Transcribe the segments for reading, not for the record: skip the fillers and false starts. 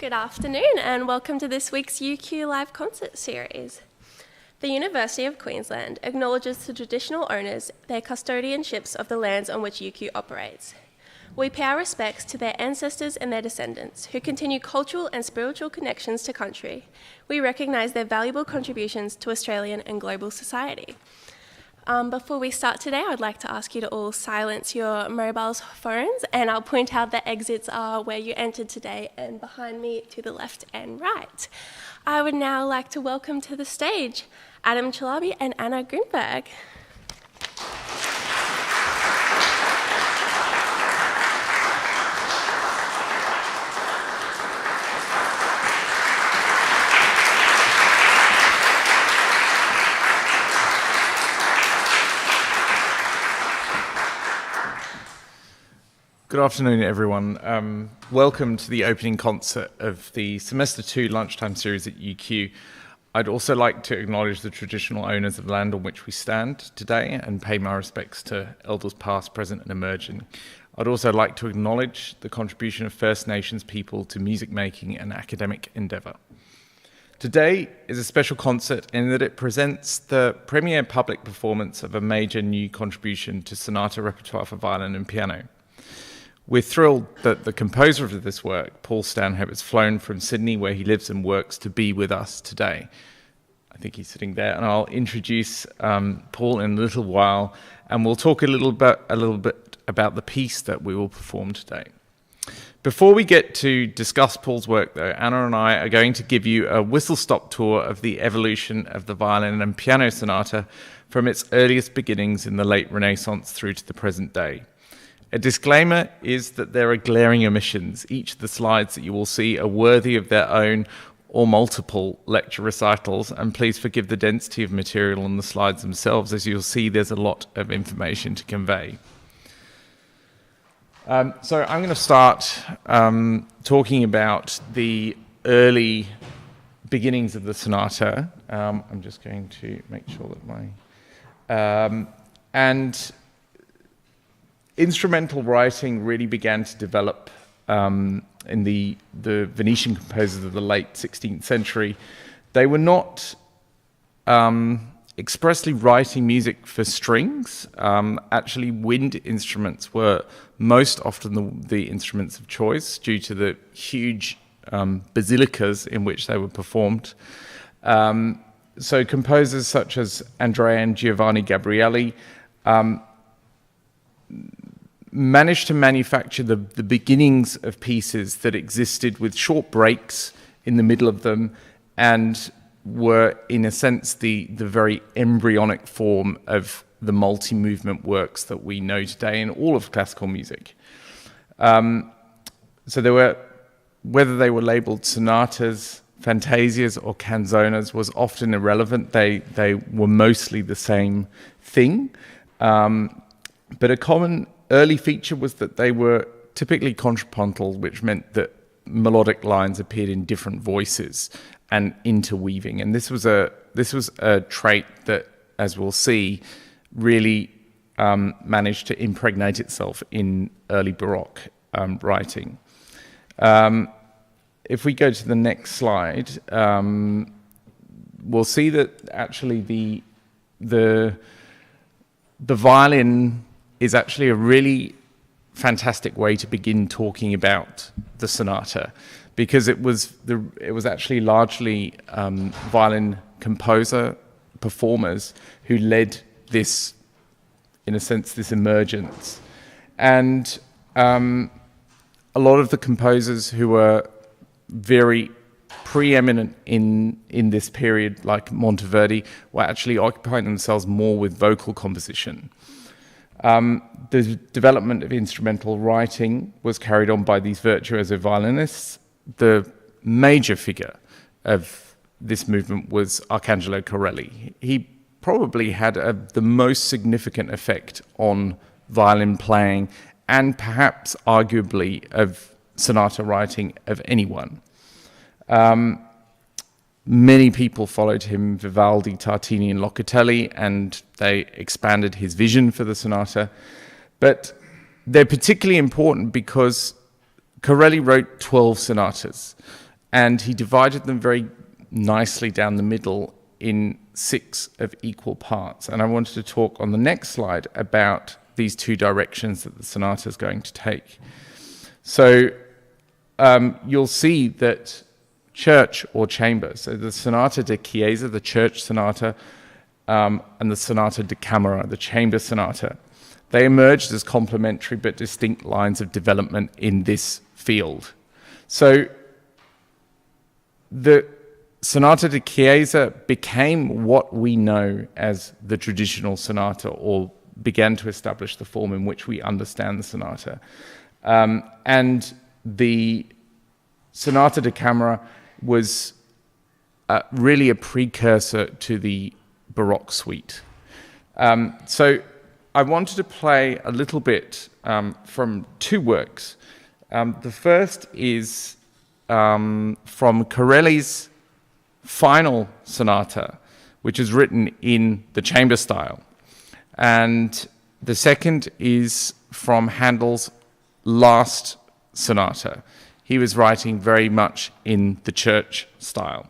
Good afternoon and welcome to this week's UQ Live Concert Series. The University of Queensland acknowledges the traditional owners, their custodianships of the lands on which UQ operates. We pay our respects to their ancestors and their descendants who continue cultural and spiritual connections to country. We recognise their valuable contributions to Australian and global society. Before we start today, I'd like to ask you to all silence your mobile phones, and I'll point out the exits are where you entered today and behind me to the left and right. I would now like to welcome to the stage Adam Chalabi and Anna Grinberg. Good afternoon, everyone. Welcome to the opening concert of the Semester 2 Lunchtime Series at UQ. I'd also like to acknowledge the traditional owners of the land on which we stand today and pay my respects to elders past, present and emerging. I'd also like to acknowledge the contribution of First Nations people to music making and academic endeavour. Today is a special concert in that it presents the premiere public performance of a major new contribution to sonata repertoire for violin and piano. We're thrilled that the composer of this work, Paul Stanhope, has flown from Sydney, where he lives and works, to be with us today. I think he's sitting there, and I'll introduce Paul in a little while, and we'll talk a little bit about the piece that we will perform today. Before we get to discuss Paul's work, though, Anna and I are going to give you a whistle-stop tour of the evolution of the violin and piano sonata from its earliest beginnings in the late Renaissance through to the present day. A disclaimer is that there are glaring omissions. Each of the slides that you will see are worthy of their own or multiple lecture recitals, and please forgive the density of material on the slides themselves. As you'll see, there's a lot of information to convey. So I'm going to start talking about the early beginnings of the sonata. I'm just going to make sure that and instrumental writing really began to develop in the Venetian composers of the late 16th century. They were not expressly writing music for strings. Actually, wind instruments were most often the instruments of choice due to the huge basilicas in which they were performed. So composers such as Andrea and Giovanni Gabrieli managed to manufacture the beginnings of pieces that existed with short breaks in the middle of them and were, in a sense, the very embryonic form of the multi-movement works that we know today in all of classical music. So there were, whether they were labeled sonatas, fantasias, or canzonas was often irrelevant. They were mostly the same thing. But a common early feature was that they were typically contrapuntal, which meant that melodic lines appeared in different voices and interweaving. And this was a trait that, as we'll see, really managed to impregnate itself in early Baroque writing. If we go to the next slide, we'll see that actually the violin is actually a really fantastic way to begin talking about the sonata, because it was actually largely violin composer performers who led this, in a sense, this emergence. And a lot of the composers who were very preeminent in this period, like Monteverdi, were actually occupying themselves more with vocal composition. The development of instrumental writing was carried on by these virtuoso violinists. The major figure of this movement was Arcangelo Corelli. He probably had the most significant effect on violin playing and perhaps arguably of sonata writing of anyone. Many people followed him, Vivaldi, Tartini and Locatelli, and they expanded his vision for the sonata. But they're particularly important because Corelli wrote 12 sonatas, and he divided them very nicely down the middle in 6 of equal parts. And I wanted to talk on the next slide about these 2 directions that the sonata is going to take. So you'll see that church or chamber, so the Sonata de Chiesa, the church sonata, and the Sonata de Camera, the chamber sonata, they emerged as complementary but distinct lines of development in this field. So the Sonata de Chiesa became what we know as the traditional sonata, or began to establish the form in which we understand the sonata. And the Sonata de Camera was really a precursor to the Baroque suite. So I wanted to play a little bit from 2 works. The first is from Corelli's final sonata, which is written in the chamber style. And the second is from Handel's last sonata. He was writing very much in the church style.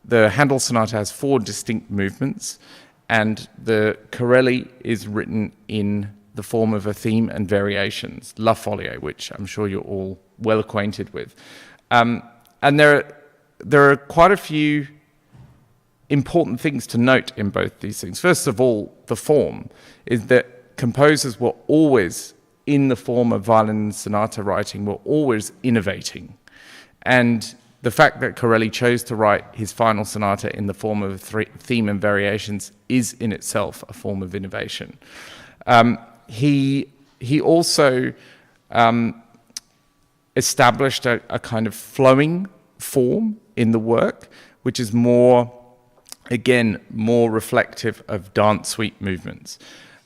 The Handel sonata has 4 distinct movements, and the Corelli is written in the form of a theme and variations, La Folie, which I'm sure you're all well acquainted with. And there are quite a few important things to note in both these things. First of all, the form is that composers were always, in the form of violin sonata writing, were always innovating. And the fact that Corelli chose to write his final sonata in the form of theme and variations is in itself a form of innovation. He also established a kind of flowing form in the work, which is more reflective of dance suite movements.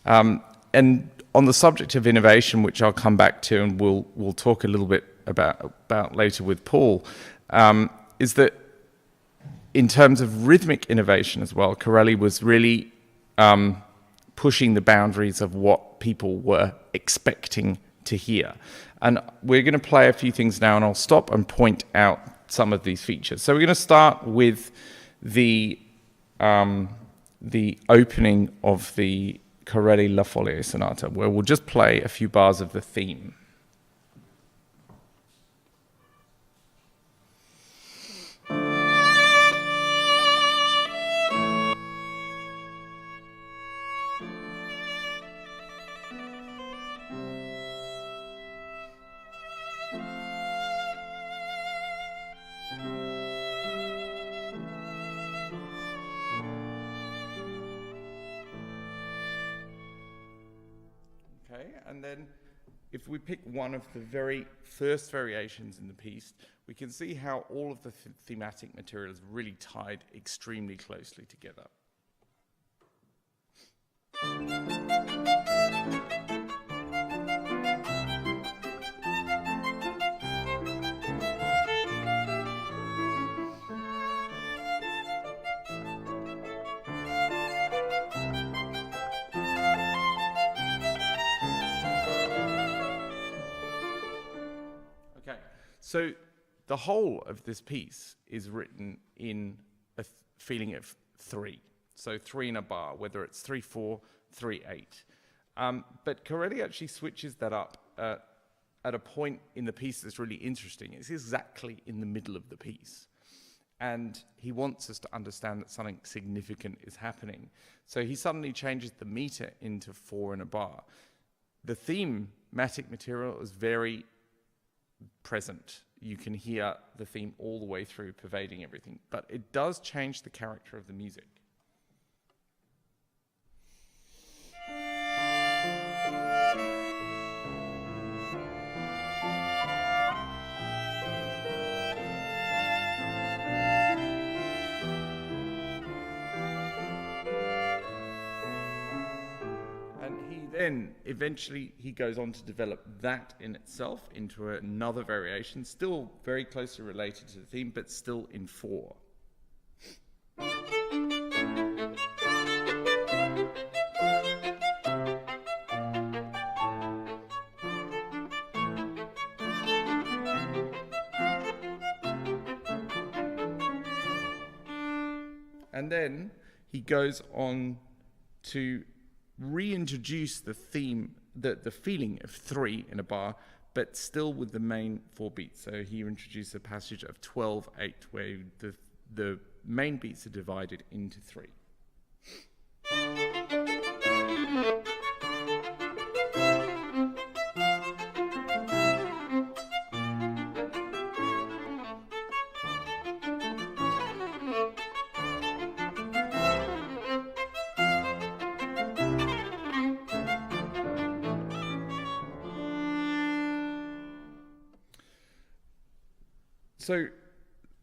And on the subject of innovation, which I'll come back to and we'll talk a little bit about later with Paul, is that in terms of rhythmic innovation as well, Corelli was really pushing the boundaries of what people were expecting to hear. And we're going to play a few things now, and I'll stop and point out some of these features. So we're going to start with the opening of the Corelli La Folie Sonata, where we'll just play a few bars of the theme. And then if we pick one of the very first variations in the piece, we can see how all of the thematic material is really tied extremely closely together. So the whole of this piece is written in a feeling of 3. So 3 in a bar, whether it's 3/4, 3/8. But Corelli actually switches that up at a point in the piece that's really interesting. It's exactly in the middle of the piece. And he wants us to understand that something significant is happening. So he suddenly changes the meter into 4 in a bar. The thematic material is very present. You can hear the theme all the way through, pervading everything, but it does change the character of the music. then eventually he goes on to develop that in itself into another variation, still very closely related to the theme, but still in 4. And then he goes on to reintroduce the theme, the feeling of 3 in a bar, but still with the main 4 beats. So he introduced a passage of 12/8, where the main beats are divided into 3. So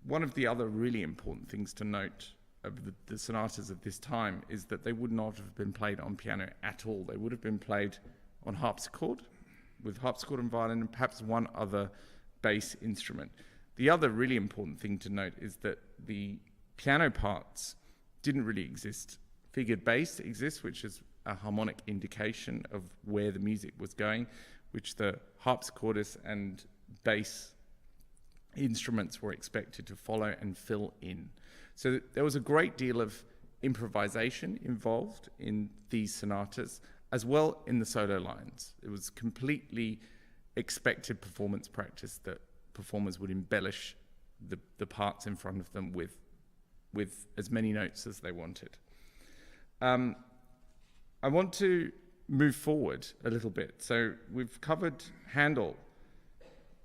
one of the other really important things to note of the sonatas of this time is that they would not have been played on piano at all. They would have been played on harpsichord, with harpsichord and violin, and perhaps one other bass instrument. The other really important thing to note is that the piano parts didn't really exist. Figured bass exists, which is a harmonic indication of where the music was going, which the harpsichordist and bass instruments were expected to follow and fill in. So there was a great deal of improvisation involved in these sonatas, as well in the solo lines. It was completely expected performance practice that performers would embellish the parts in front of them with as many notes as they wanted. I want to move forward a little bit. So we've covered Handel,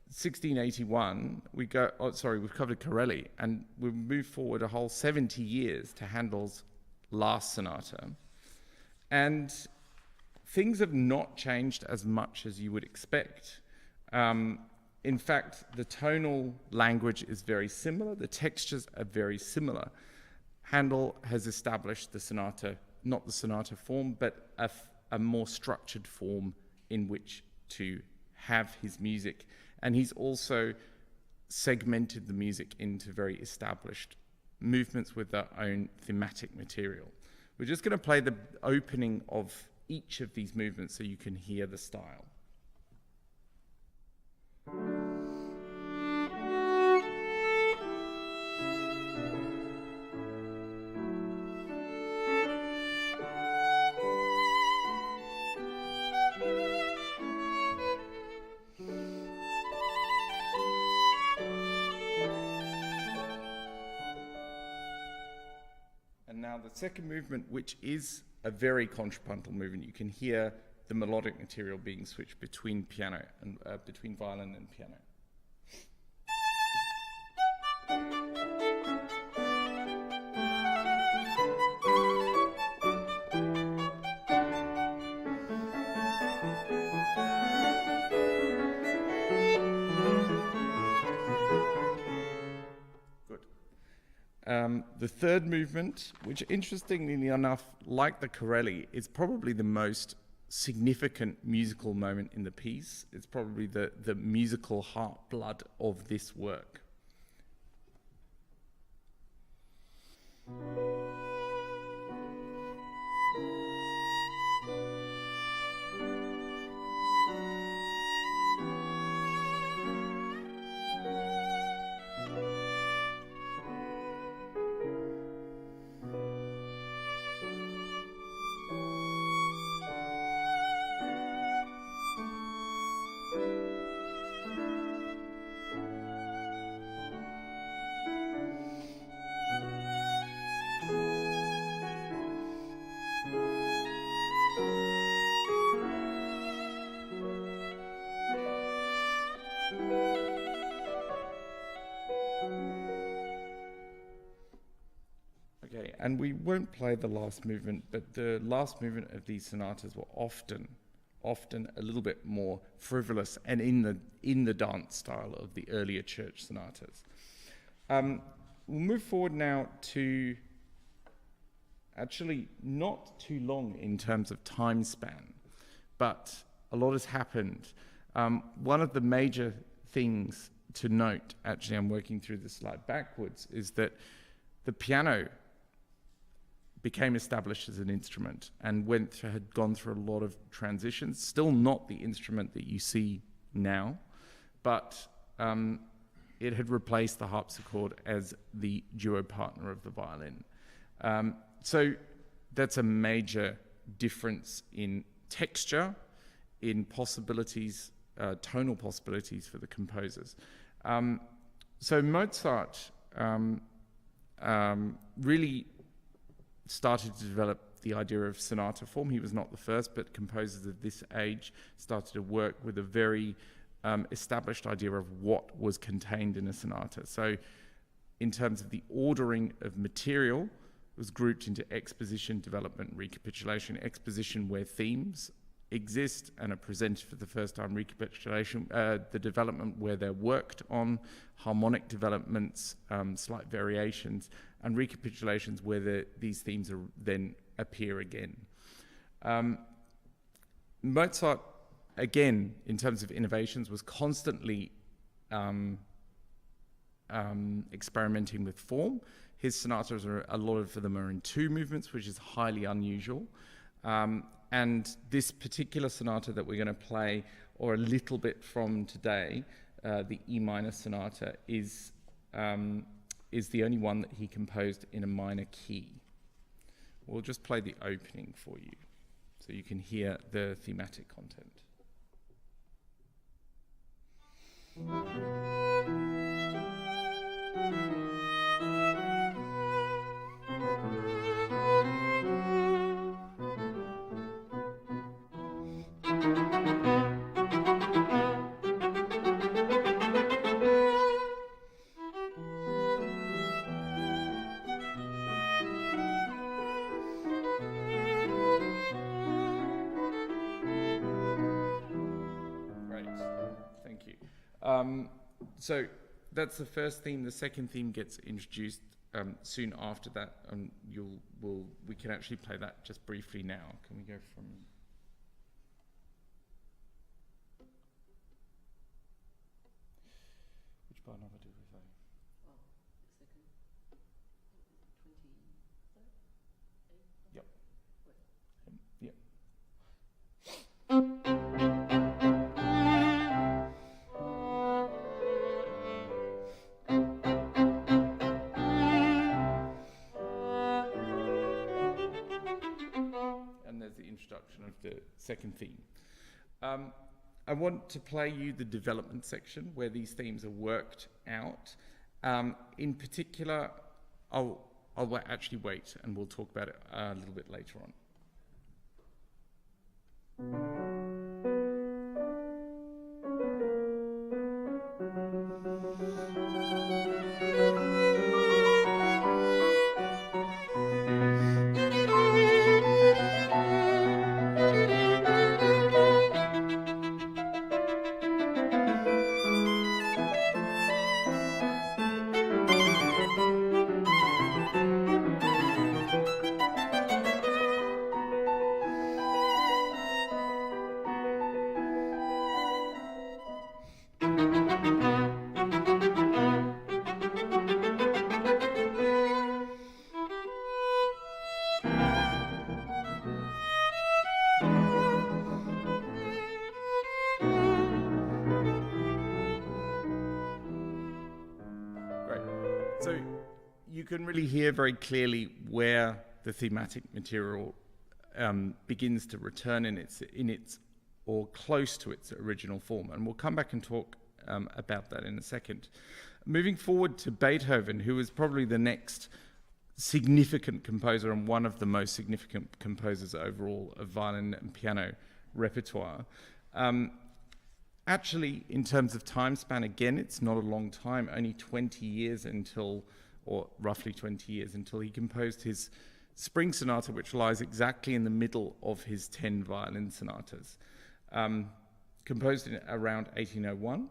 1681, we've covered Corelli, and we've moved forward a whole 70 years to Handel's last sonata. And things have not changed as much as you would expect. In fact, the tonal language is very similar, the textures are very similar. Handel has established the sonata, not the sonata form, but a more structured form in which to have his music. And he's also segmented the music into very established movements with their own thematic material. We're just going to play the opening of each of these movements so you can hear the style. Now the second movement, which is a very contrapuntal movement, you can hear the melodic material being switched between piano and between violin and piano. The third movement, which interestingly enough, like the Corelli, is probably the most significant musical moment in the piece. It's probably the musical heartblood of this work. Okay, and we won't play the last movement, but the last movement of these sonatas were often a little bit more frivolous and in the dance style of the earlier church sonatas. We'll move forward now to actually not too long in terms of time span. but a lot has happened. One of the major things to note, actually, I'm working through the slide backwards, is that the piano became established as an instrument and had gone through a lot of transitions. Still not the instrument that you see now, but it had replaced the harpsichord as the duo partner of the violin. So that's a major difference in texture, in possibilities, tonal possibilities for the composers. So Mozart really started to develop the idea of sonata form. He was not the first, but composers of this age started to work with a very established idea of what was contained in a sonata. So in terms of the ordering of material, it was grouped into exposition, development, recapitulation. Exposition, where themes exist and are presented for the first time. Recapitulation, the development where they're worked on, harmonic developments, slight variations, and recapitulations where these themes then appear again. Mozart, again, in terms of innovations, was constantly experimenting with form. His sonatas, a lot of them are in two movements, which is highly unusual. And this particular sonata that we're going to play, or a little bit from today, the E minor sonata, is the only one that he composed in a minor key. We'll just play the opening for you, so you can hear the thematic content. So that's the first theme. The second theme gets introduced soon after that, and we can actually play that just briefly now. Can we go from... Which bar number do we say? Oh, the second. 23rd? Yep. What? Yep. Introduction of the second theme. I want to play you the development section where these themes are worked out. In particular, I'll actually wait and we'll talk about it a little bit later on. You can really hear very clearly where the thematic material begins to return in its or close to its original form, and we'll come back and talk about that in a second. Moving forward to Beethoven, who was probably the next significant composer and one of the most significant composers overall of violin and piano repertoire. Actually, in terms of time span, again, it's not a long time, only 20 years until, or roughly 20 years until he composed his Spring Sonata, which lies exactly in the middle of his 10 violin sonatas. Composed in around 1801,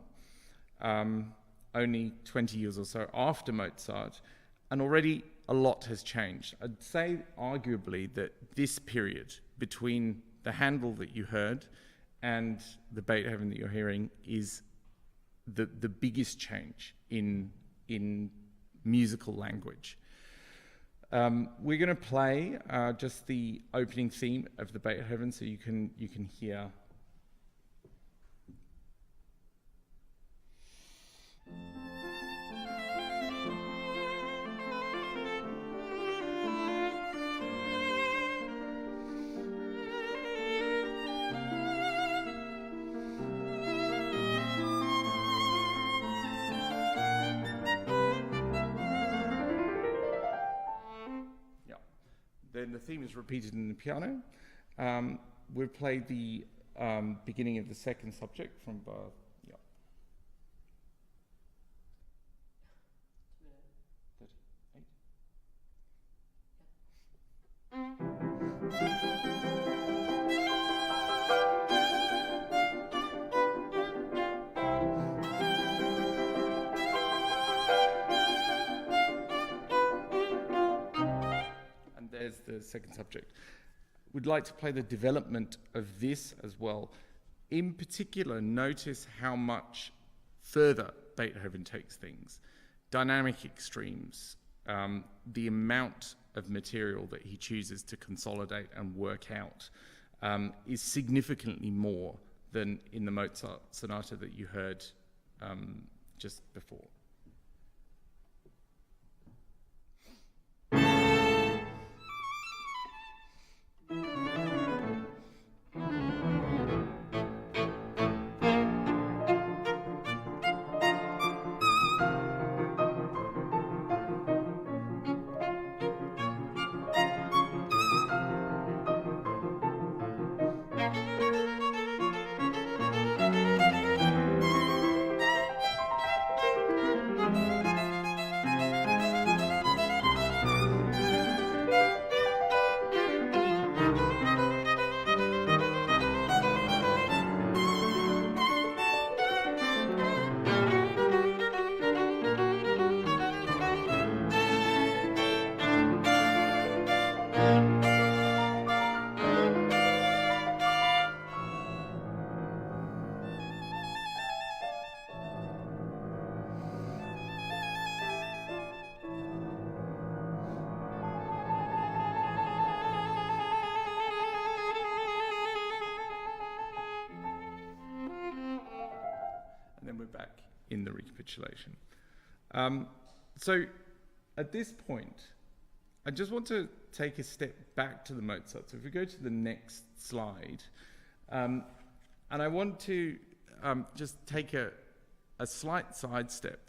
only 20 years or so after Mozart, and already a lot has changed. I'd say arguably that this period between the Handel that you heard and the Beethoven that you're hearing is the biggest change in musical language. We're going to play just the opening theme of the Beethoven, so you can hear. Then the theme is repeated in the piano. We've played the beginning of the second subject from Bach. Yeah. 38. There's the second subject. We'd like to play the development of this as well. In particular, notice how much further Beethoven takes things. Dynamic extremes, the amount of material that he chooses to consolidate and work out is significantly more than in the Mozart sonata that you heard just before. And then we're back in the recapitulation. So at this point, I just want to take a step back to the Mozart. So if we go to the next slide, and I want to just take a slight sidestep,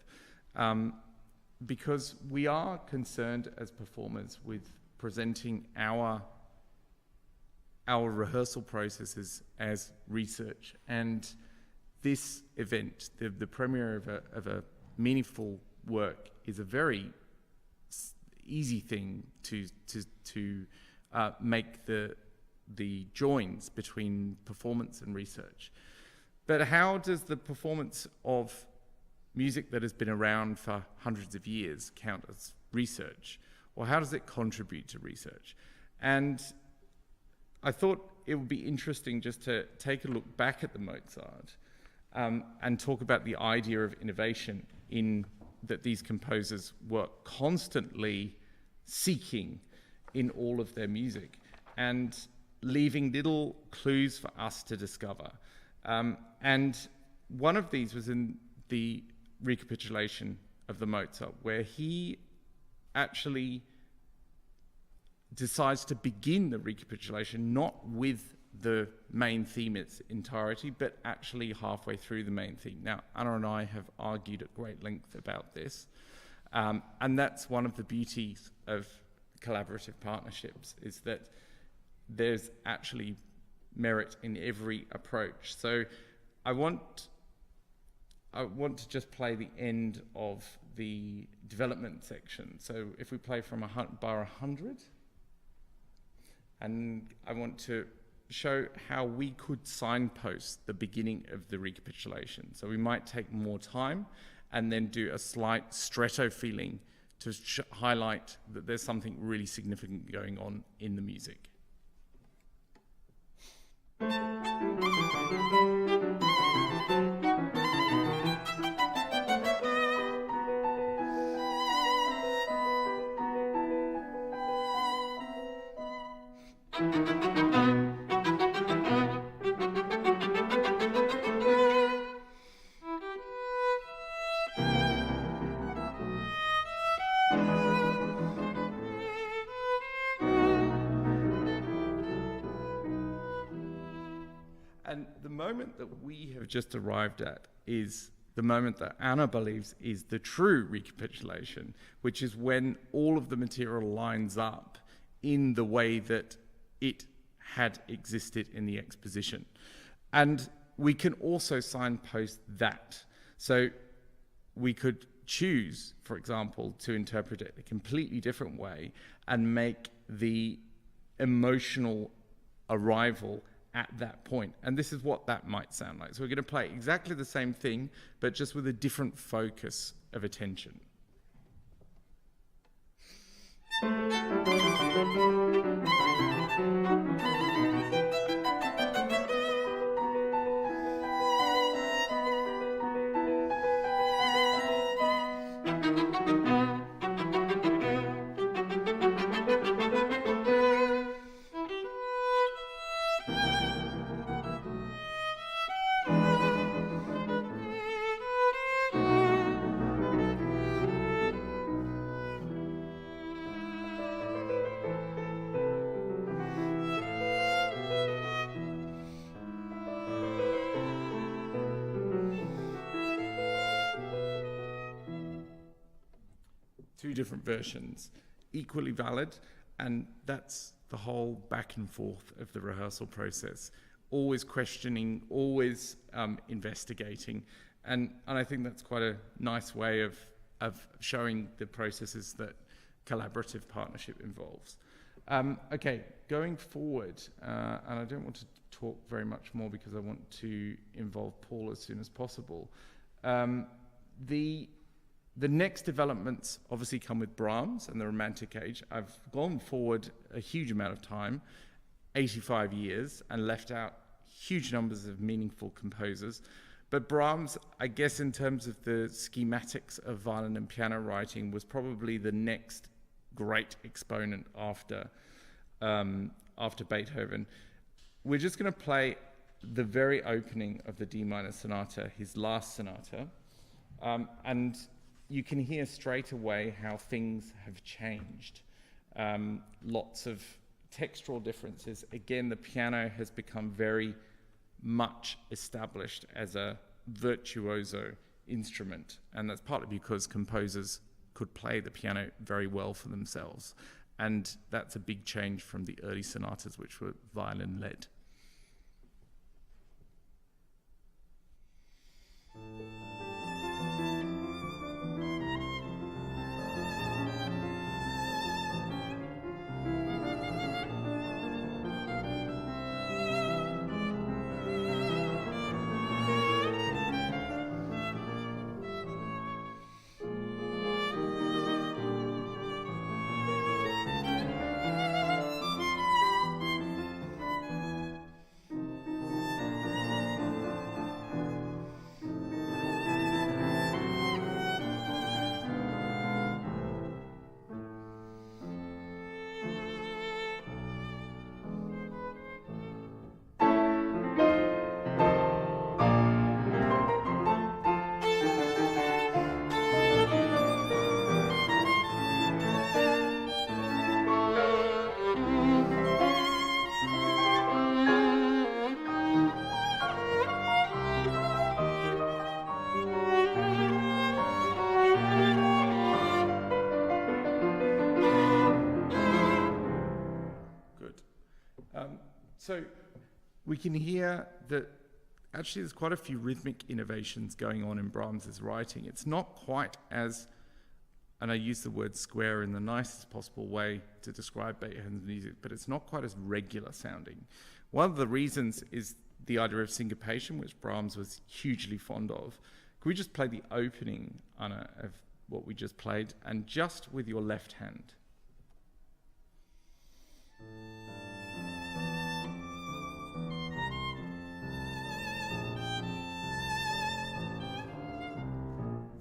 because we are concerned as performers with presenting our rehearsal processes as research, and this event, the premiere of a meaningful work, is a very easy thing to make the joins between performance and research. But how does the performance of music that has been around for hundreds of years count as research? Or how does it contribute to research? And I thought it would be interesting just to take a look back at the Mozart and talk about the idea of innovation in that these composers were constantly seeking in all of their music and leaving little clues for us to discover. And one of these was in the recapitulation of the Mozart, where he actually decides to begin the recapitulation not with the main theme in its entirety, but actually halfway through the main theme. Now, Anna and I have argued at great length about this, and that's one of the beauties of collaborative partnerships, is that there's actually merit in every approach. So I want to just play the end of the development section. So if we play from bar 100, and I want to show how we could signpost the beginning of the recapitulation. So we might take more time and then do a slight stretto feeling to highlight that there's something really significant going on in the music. And the moment that we have just arrived at is the moment that Anna believes is the true recapitulation, which is when all of the material lines up in the way that it had existed in the exposition. And we can also signpost that. So we could choose, for example, to interpret it a completely different way and make the emotional arrival at that point. And this is what that might sound like. So we're going to play exactly the same thing, but just with a different focus of attention. Two different versions, equally valid, and that's the whole back and forth of the rehearsal process. Always questioning, always investigating, and I think that's quite a nice way of showing the processes that collaborative partnership involves. Okay, going forward, and I don't want to talk very much more because I want to involve Paul as soon as possible. The next developments obviously come with Brahms and the Romantic Age. I've gone forward a huge amount of time, 85 years, and left out huge numbers of meaningful composers. But Brahms, I guess in terms of the schematics of violin and piano writing, was probably the next great exponent after Beethoven. We're just going to play the very opening of the D minor sonata, his last sonata, and you can hear straight away how things have changed. Lots of textural differences. Again, the piano has become very much established as a virtuoso instrument, and that's partly because composers could play the piano very well for themselves, and that's a big change from the early sonatas, which were violin-led. So we can hear that actually there's quite a few rhythmic innovations going on in Brahms's writing. It's not quite as, and I use the word square in the nicest possible way to describe Beethoven's music, but it's not quite as regular sounding. One of the reasons is the idea of syncopation, which Brahms was hugely fond of. Can we just play the opening, Anna, of what we just played, and just with your left hand?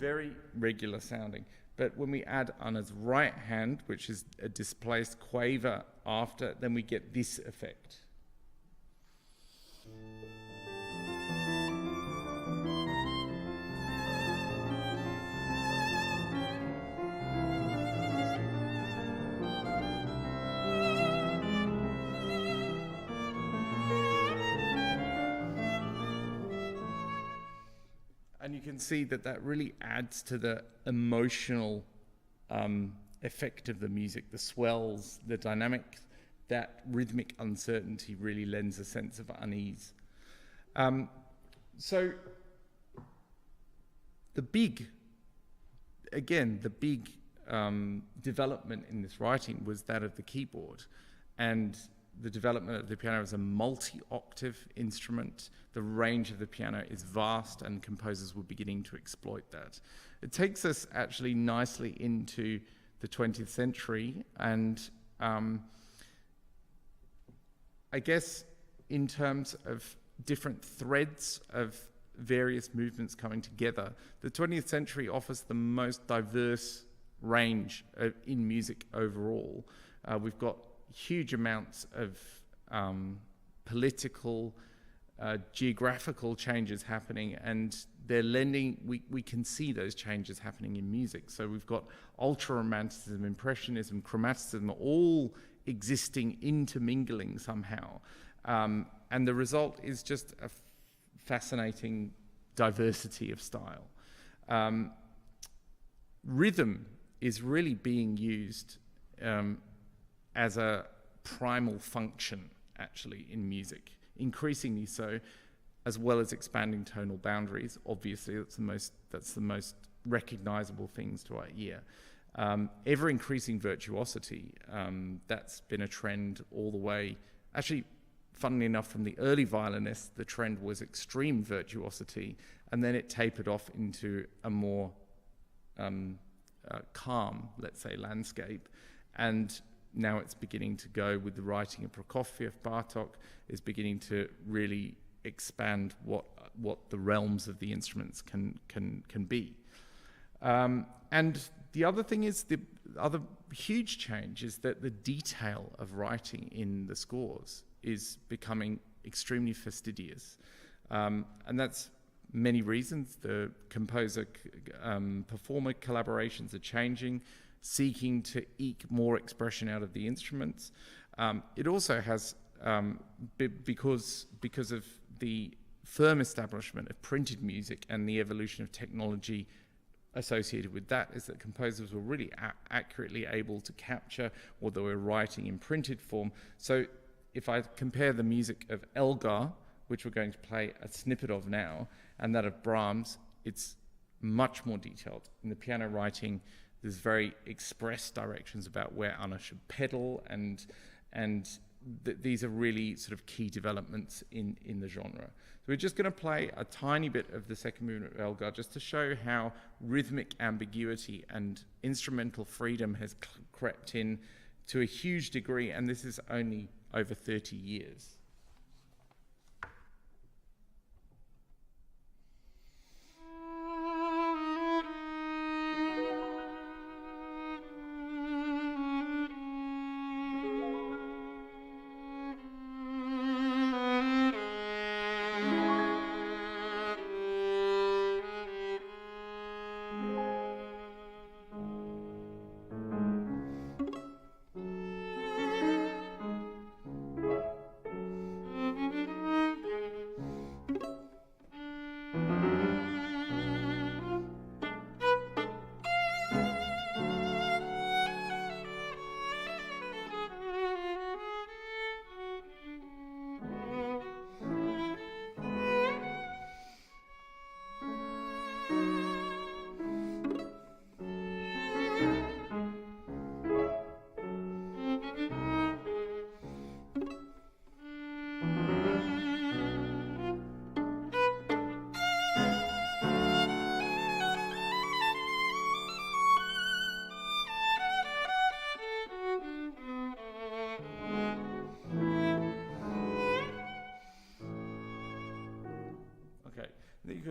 very regular sounding. But when we add Anna's right hand, which is a displaced quaver after, then we get this effect. And you can see that that really adds to the emotional effect of the music, the swells, the dynamic, that rhythmic uncertainty really lends a sense of unease. So the big development in this writing was that of the keyboard, and the development of the piano as a multi-octave instrument. The range of the piano is vast, and composers were beginning to exploit that. It takes us actually nicely into the 20th century, and I guess in terms of different threads of various movements coming together, the 20th century offers the most diverse range in music overall. We've got huge amounts of political, geographical changes happening, and they're we can see those changes happening in music. So we've got ultra-romanticism, impressionism, chromaticism, all existing, intermingling somehow. And the result is just a fascinating diversity of style. Rhythm is really being used as a primal function, actually, in music, increasingly so, as well as expanding tonal boundaries. Obviously, that's the most recognizable things to our ear. Ever-increasing virtuosity, that's been a trend all the way. Actually, funnily enough, from the early violinists, the trend was extreme virtuosity, and then it tapered off into a more calm, let's say, landscape. And now it's beginning to go with the writing of Prokofiev. Bartok is beginning to really expand what the realms of the instruments can be. And the other thing is, the other huge change is that the detail of writing in the scores is becoming extremely fastidious. And that's many reasons. The composer-performer collaborations are changing, seeking to eke more expression out of the instruments. It also has, because of the firm establishment of printed music and the evolution of technology associated with that, is that composers were really accurately able to capture what they were writing in printed form. So if I compare the music of Elgar, which we're going to play a snippet of now, and that of Brahms, it's much more detailed. In the piano writing, there's very express directions about where Anna should pedal, and these are really sort of key developments in the genre. So we're just going to play a tiny bit of the second movement of Elgar just to show how rhythmic ambiguity and instrumental freedom has crept in to a huge degree, and this is only over 30 years.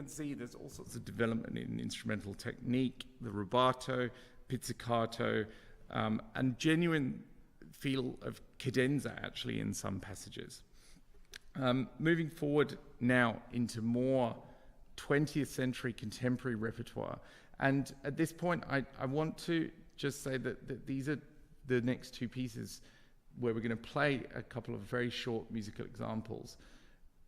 can see there's all sorts of development in instrumental technique, the rubato, pizzicato, and genuine feel of cadenza actually in some passages. Moving forward now into more 20th century contemporary repertoire. And at this point, I want to just say that these are the next two pieces where we're going to play a couple of very short musical examples,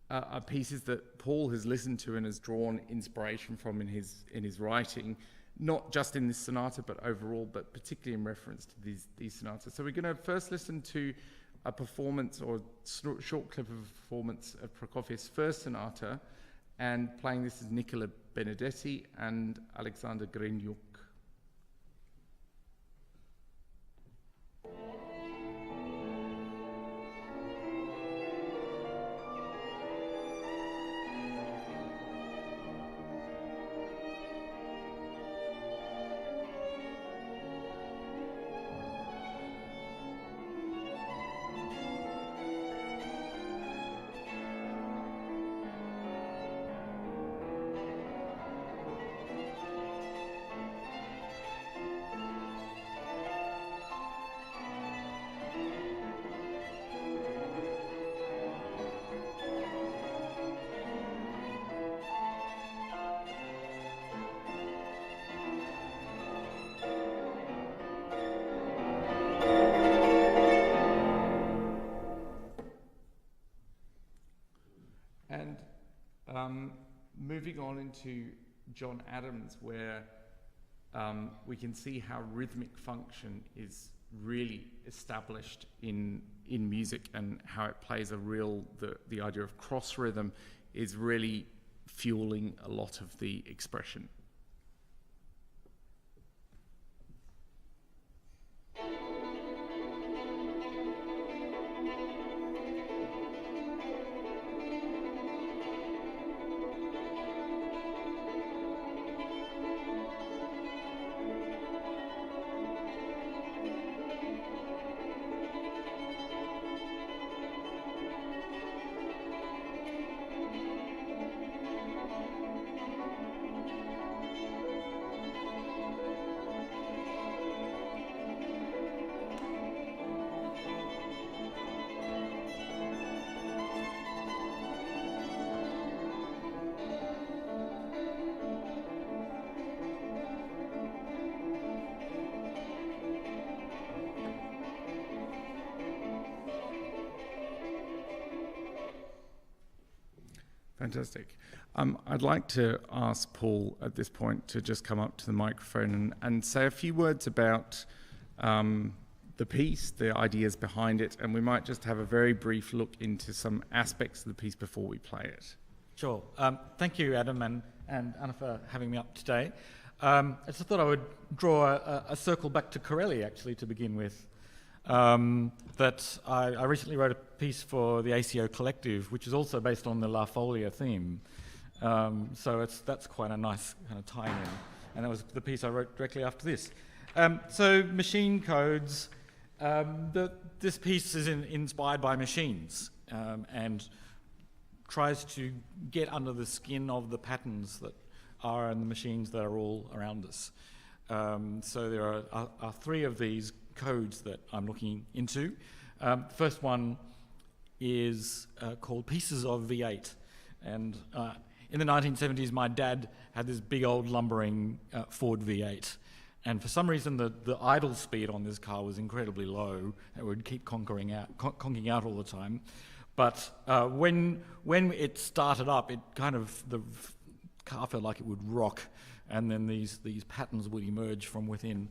are pieces that Paul has listened to and has drawn inspiration from in his writing, not just in this sonata, but overall, but particularly in reference to these sonatas. So we're going to first listen to a performance or short clip of a performance of Prokofiev's first sonata, and playing this is Nicola Benedetti and Alexander Grinberg. Moving on into John Adams, where we can see how rhythmic function is really established in music, and how it plays a real, the idea of cross rhythm is really fueling a lot of the expression. Fantastic. I'd like to ask Paul at this point to just come up to the microphone and say a few words about the piece, the ideas behind it, and we might just have a very brief look into some aspects of the piece before we play it. Sure. Thank you, Adam and Anna, for having me up today. I just thought I would draw a circle back to Corelli, actually, to begin with. That I recently wrote a piece for the ACO Collective, which is also based on the La Folia theme. So that's quite a nice kind of tie-in. And that was the piece I wrote directly after this. So machine codes, this piece is inspired by machines and tries to get under the skin of the patterns that are in the machines that are all around us. So there are three of these codes that I'm looking into. The first one is called Pieces of V8. And in the 1970s, my dad had this big old lumbering Ford V8. And for some reason, the idle speed on this car was incredibly low. It would keep conking out all the time. But when it started up, it kind of, the car felt like it would rock, and then these patterns would emerge from within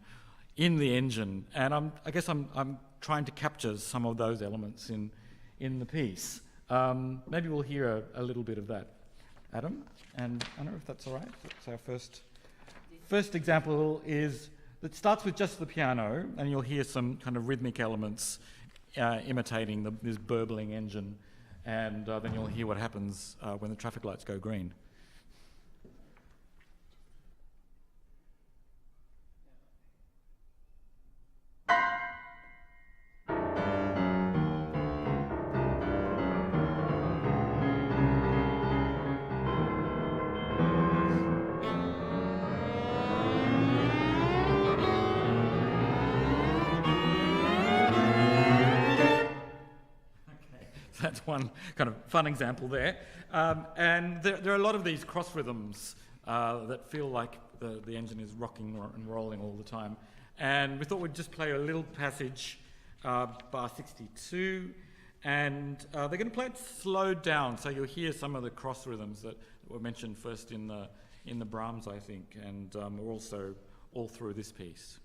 in the engine. And I guess I'm trying to capture some of those elements in the piece. Maybe we'll hear a little bit of that. Adam and Anna, if that's all right. So our first example is, it starts with just the piano, and you'll hear some kind of rhythmic elements imitating this burbling engine, and then you'll hear what happens when the traffic lights go green. one kind of fun example there. And there are a lot of these cross rhythms that feel like the engine is rocking and rolling all the time. And we thought we'd just play a little passage, bar 62, and they're going to play it slowed down, so you'll hear some of the cross rhythms that were mentioned first in the Brahms, I think, and are also all through this piece.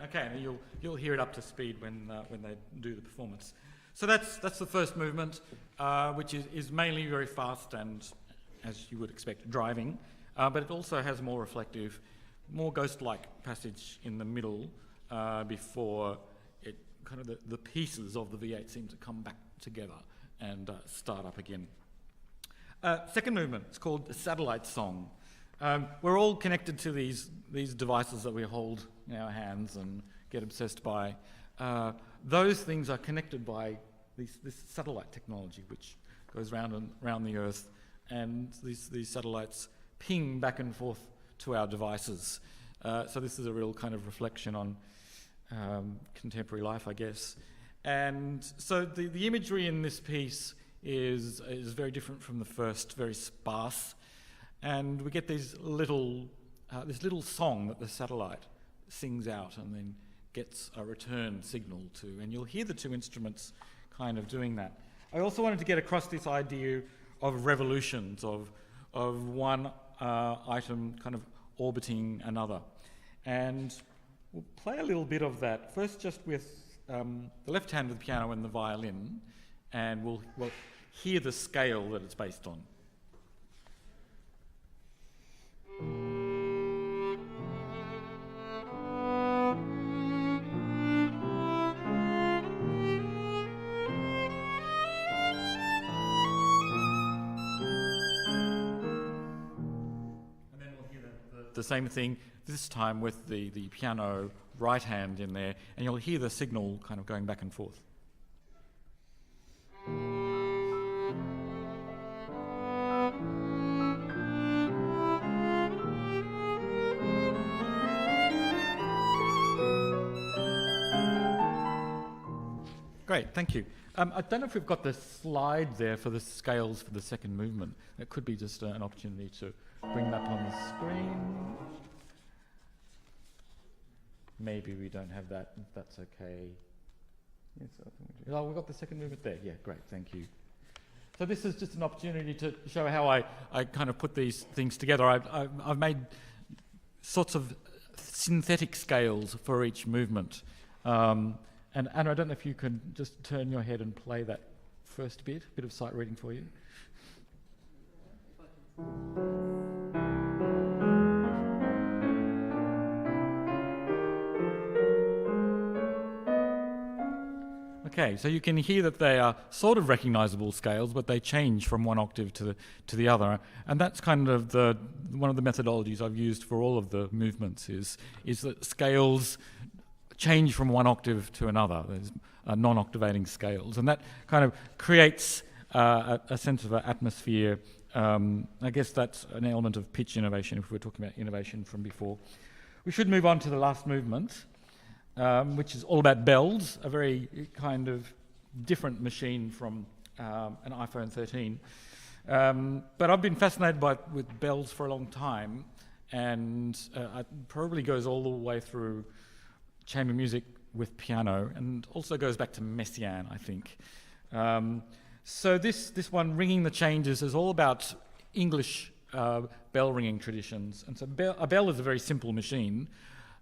Okay, and you'll hear it up to speed when they do the performance. So that's the first movement, which is mainly very fast and, as you would expect, driving, but it also has more reflective, more ghost-like passage in the middle before it kind of the pieces of the V8 seem to come back together and start up again. Second movement, it's called the Satellite Song. We're all connected to these devices that we hold in our hands and get obsessed by. Those things are connected by this satellite technology, which goes round and round the Earth, and these satellites ping back and forth to our devices. So this is a real kind of reflection on contemporary life, I guess. And so the imagery in this piece is very different from the first, very sparse. And we get this little song that the satellite sings out and then gets a return signal to. And you'll hear the two instruments kind of doing that. I also wanted to get across this idea of revolutions, of one item kind of orbiting another. And we'll play a little bit of that, first just with the left hand of the piano and the violin, and we'll hear the scale that it's based on. The same thing this time with the piano right hand in there, and you'll hear the signal kind of going back and forth. Great, thank you. I don't know if we've got the slide there for the scales for the second movement. It could be just an opportunity to bring that up on the screen. Maybe we don't have that, if that's okay. Yes, I think we do. Oh, we've got the second movement there. Yeah, great, thank you. So this is just an opportunity to show how I kind of put these things together. I've made sorts of synthetic scales for each movement. And Anna, I don't know if you could just turn your head and play that first bit of sight reading for you. Okay, so you can hear that they are sort of recognisable scales, but they change from one octave to the other, and that's kind of one of the methodologies I've used for all of the movements is that scales change from one octave to another. There's non-octavating scales, and that kind of creates a sense of an atmosphere. I guess that's an element of pitch innovation if we're talking about innovation from before. We should move on to the last movement, which is all about bells, a very kind of different machine from an iPhone 13. But I've been fascinated with bells for a long time, and it probably goes all the way through chamber music with piano, and also goes back to Messiaen, I think. So this one, Ringing the Changes, is all about English bell ringing traditions. And so a bell is a very simple machine,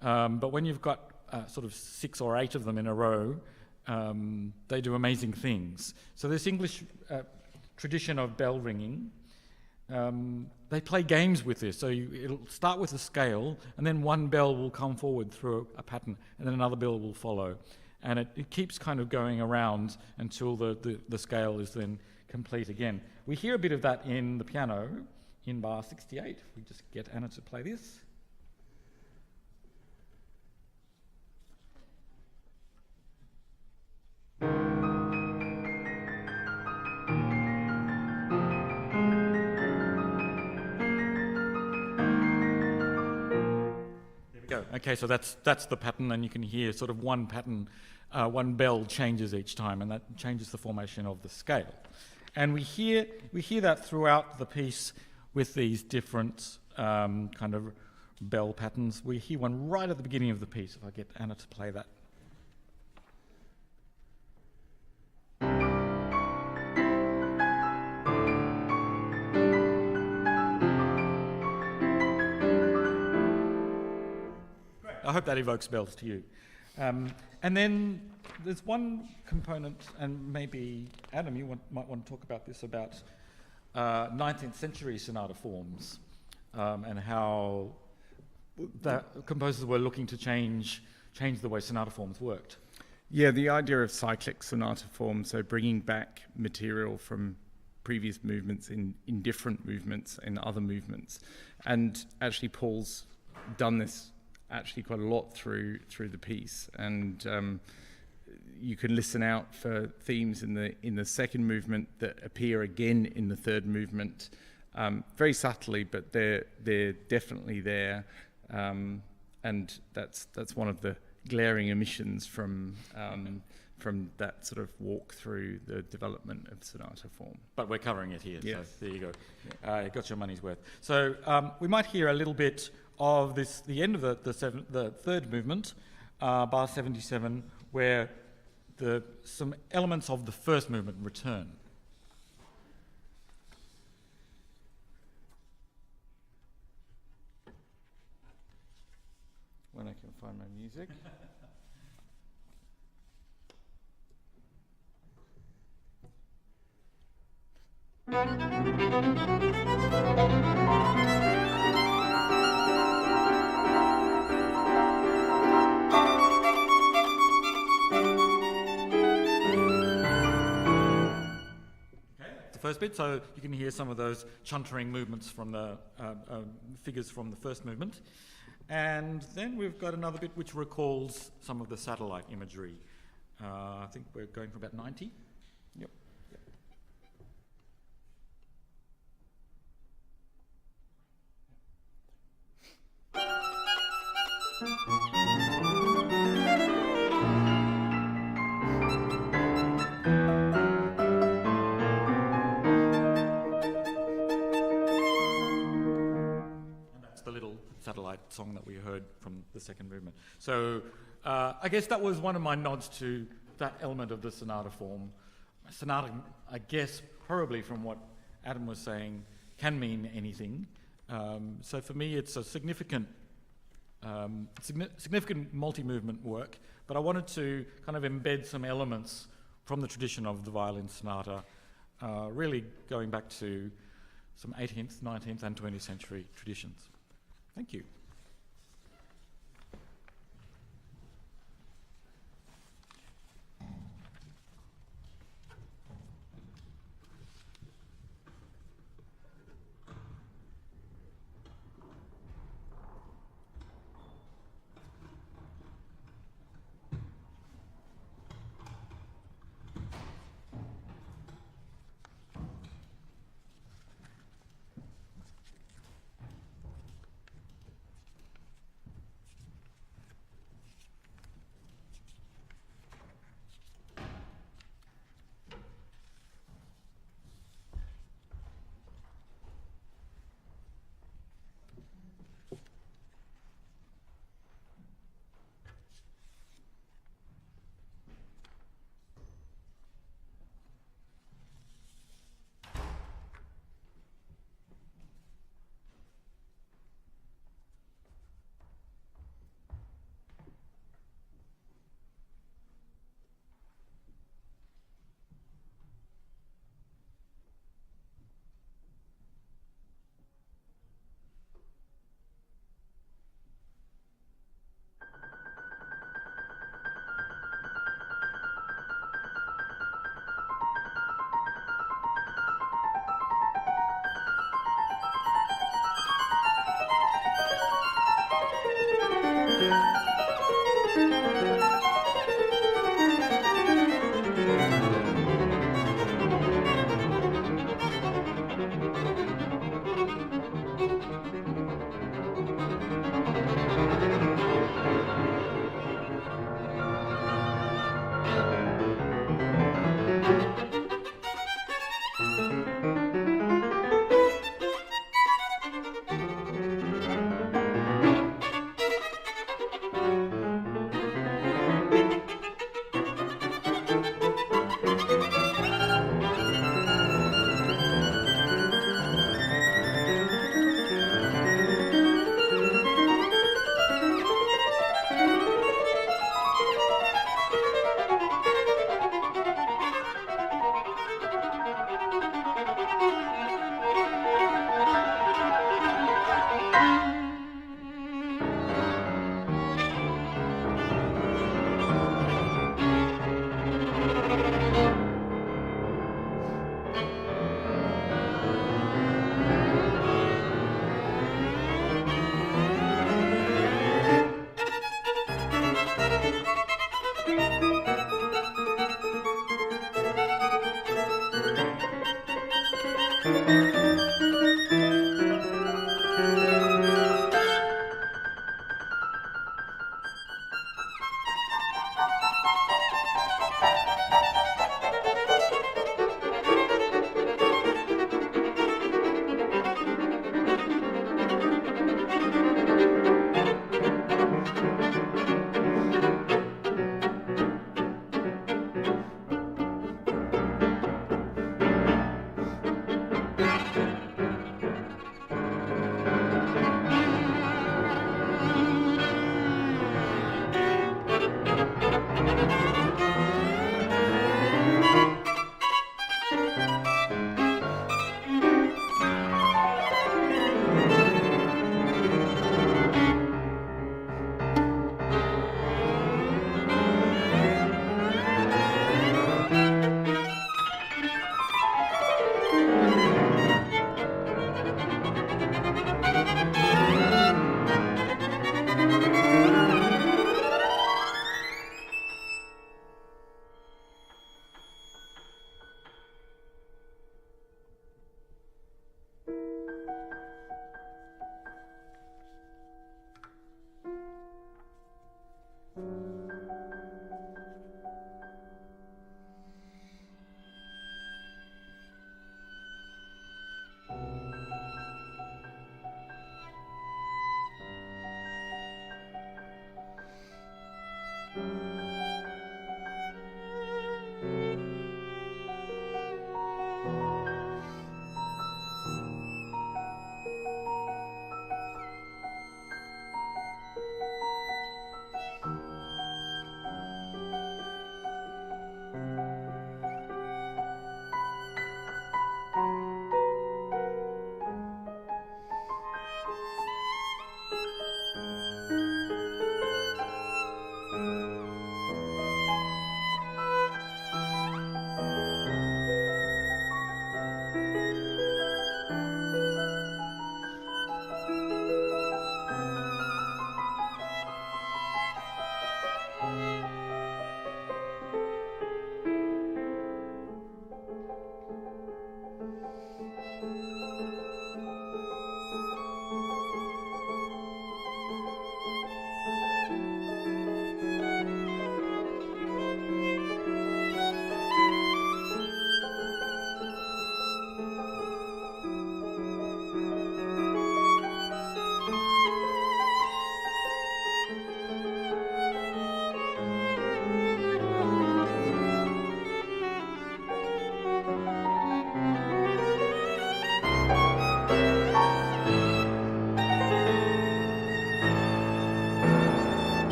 but when you've got sort of 6 or 8 of them in a row, they do amazing things. So this English tradition of bell ringing, they play games with this. So it'll start with a scale, and then one bell will come forward through a pattern, and then another bell will follow. And it keeps kind of going around until the scale is then complete again. We hear a bit of that in the piano in bar 68. If we just get Anna to play this. Okay, so that's the pattern, and you can hear sort of one pattern, one bell changes each time, and that changes the formation of the scale. And we hear that throughout the piece with these different kind of bell patterns. We hear one right at the beginning of the piece, if I get Anna to play that. I hope that evokes bells to you. And then there's one component, and maybe Adam, you might want to talk about this, about 19th century sonata forms, and how the composers were looking to change the way sonata forms worked. Yeah, the idea of cyclic sonata form, so bringing back material from previous movements in different movements, in other movements. And actually Paul's done this actually quite a lot through the piece, and you can listen out for themes in the second movement that appear again in the third movement, very subtly, but they're definitely there, and that's one of the glaring omissions from that sort of walk through the development of sonata form. But we're covering it here, Yes. so there you go. You got your money's worth. So we might hear a little bit of this, the end of the third movement, bar 77, where some elements of the first movement return. When I can find my music. The first bit, so you can hear some of those chuntering movements from the figures from the first movement. And then we've got another bit which recalls some of the satellite imagery. I think we're going for about 90. Yep. Satellite song that we heard from the second movement. So I guess that was one of my nods to that element of the sonata form. Sonata, I guess, probably from what Adam was saying, can mean anything. So for me, it's a significant multi-movement work, but I wanted to kind of embed some elements from the tradition of the violin sonata, really going back to some 18th, 19th and 20th century traditions. Thank you.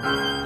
you.